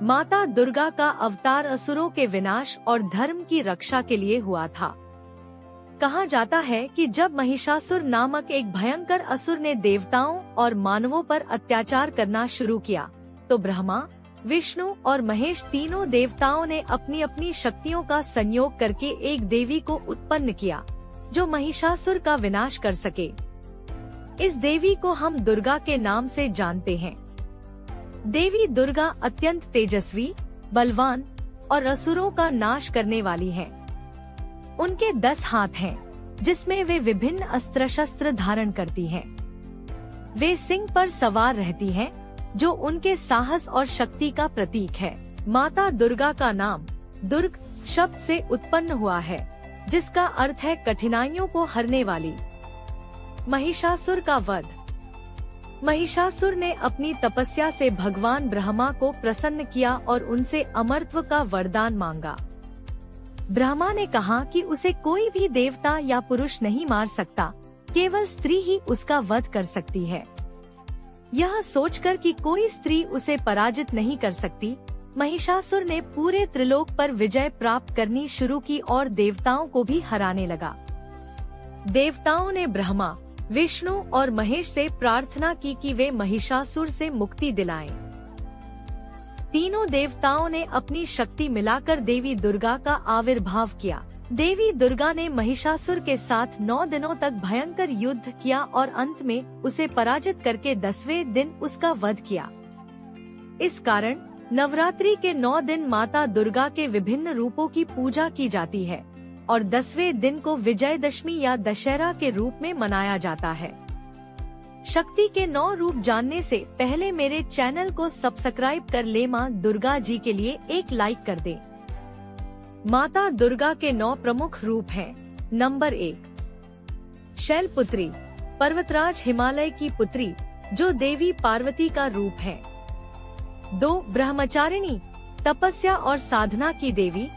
माता दुर्गा का अवतार असुरों के विनाश और धर्म की रक्षा के लिए हुआ था। कहा जाता है कि जब महिषासुर नामक एक भयंकर असुर ने देवताओं और मानवों पर अत्याचार करना शुरू किया, तो ब्रह्मा, विष्णु और महेश तीनों देवताओं ने अपनी अपनी शक्तियों का संयोग करके एक देवी को उत्पन्न किया, जो महिषासुर का विनाश कर सके। इस देवी को हम दुर्गा के नाम से जानते हैं। देवी दुर्गा अत्यंत तेजस्वी, बलवान और असुरों का नाश करने वाली हैं। उनके 10 हाथ हैं, जिसमें वे विभिन्न अस्त्र शस्त्र धारण करती हैं। वे सिंह पर सवार रहती हैं, जो उनके साहस और शक्ति का प्रतीक है। माता दुर्गा का नाम दुर्ग शब्द से उत्पन्न हुआ है, जिसका अर्थ है कठिनाइयों को हरने वाली। महिषासुर का वध। महिषासुर ने अपनी तपस्या से भगवान ब्रह्मा को प्रसन्न किया और उनसे अमरत्व का वरदान मांगा। ब्रह्मा ने कहा कि उसे कोई भी देवता या पुरुष नहीं मार सकता, केवल स्त्री ही उसका वध कर सकती है। यह सोचकर कि कोई स्त्री उसे पराजित नहीं कर सकती, महिषासुर ने पूरे त्रिलोक पर विजय प्राप्त करनी शुरू की और देवताओं को भी हराने लगा। देवताओं ने ब्रह्मा, विष्णु और महेश से प्रार्थना की कि वे महिषासुर से मुक्ति दिलाएं। तीनों देवताओं ने अपनी शक्ति मिलाकर देवी दुर्गा का आविर्भाव किया। देवी दुर्गा ने महिषासुर के साथ 9 दिनों तक भयंकर युद्ध किया और अंत में उसे पराजित करके 10वें दिन उसका वध किया। इस कारण नवरात्रि के 9 दिन माता दुर्गा के विभिन्न रूपों की पूजा की जाती है और 10वें दिन को विजयदशमी या दशहरा के रूप में मनाया जाता है। शक्ति के 9 रूप जानने से पहले मेरे चैनल को सब्सक्राइब कर ले। माँ दुर्गा जी के लिए एक लाइक कर दे। माता दुर्गा के 9 प्रमुख रूप हैं। नंबर 1, शैलपुत्री, पर्वतराज हिमालय की पुत्री, जो देवी पार्वती का रूप है। 2, ब्रह्मचारिणी, तपस्या और साधना की देवी,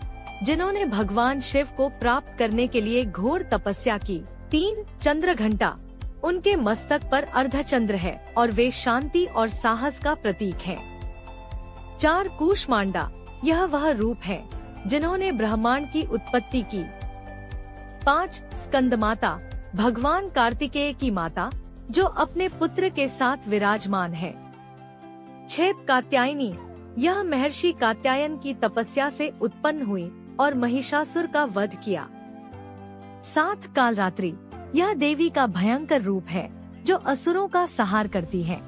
जिन्होंने भगवान शिव को प्राप्त करने के लिए घोर तपस्या की। 3, चंद्रघंटा, उनके मस्तक पर अर्धचंद्र है और वे शांति और साहस का प्रतीक हैं। 4, कूष्मांडा, यह वह रूप है जिन्होंने ब्रह्मांड की उत्पत्ति की। 5, स्कंदमाता, भगवान कार्तिकेय की माता, जो अपने पुत्र के साथ विराजमान है। 6, कात्यायनी, यह महर्षि कात्यायन की तपस्या से उत्पन्न हुई और महिषासुर का वध किया। 7, कालरात्रि, यह देवी का भयंकर रूप है, जो असुरों का संहार करती है।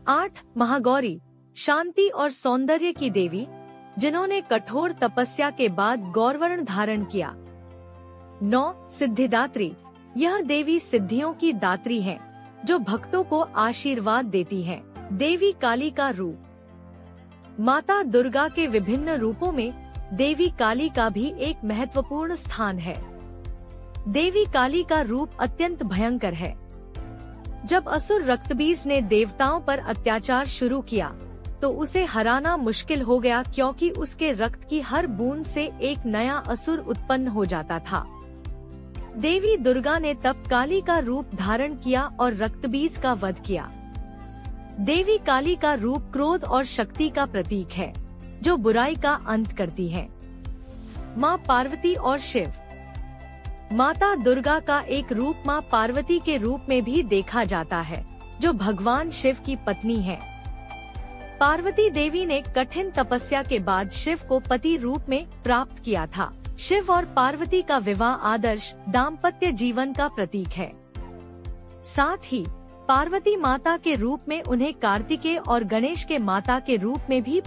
8, महागौरी, शांति और सौंदर्य की देवी, जिन्होंने कठोर तपस्या के बाद गौरवर्ण धारण किया। 9, सिद्धिदात्री, यह देवी सिद्धियों की दात्री है, जो भक्तों को आशीर्वाद देती है। देवी काली का रूप। माता दुर्गा के विभिन्न रूपों में देवी काली का भी एक महत्वपूर्ण स्थान है। देवी काली का रूप अत्यंत भयंकर है। जब असुर रक्तबीज ने देवताओं पर अत्याचार शुरू किया, तो उसे हराना मुश्किल हो गया, क्योंकि उसके रक्त की हर बूंद से एक नया असुर उत्पन्न हो जाता था। देवी दुर्गा ने तब काली का रूप धारण किया और रक्तबीज का वध किया। देवी काली का रूप क्रोध और शक्ति का प्रतीक है, जो बुराई का अंत करती है। माँ पार्वती और शिव। माता दुर्गा का एक रूप माँ पार्वती के रूप में भी देखा जाता है, जो भगवान शिव की पत्नी है। पार्वती देवी ने कठिन तपस्या के बाद शिव को पति रूप में प्राप्त किया था। शिव और पार्वती का विवाह आदर्श दाम्पत्य जीवन का प्रतीक है। साथ ही पार्वती माता के रूप में उन्हें कार्तिकेय और गणेश के माता के रूप में भी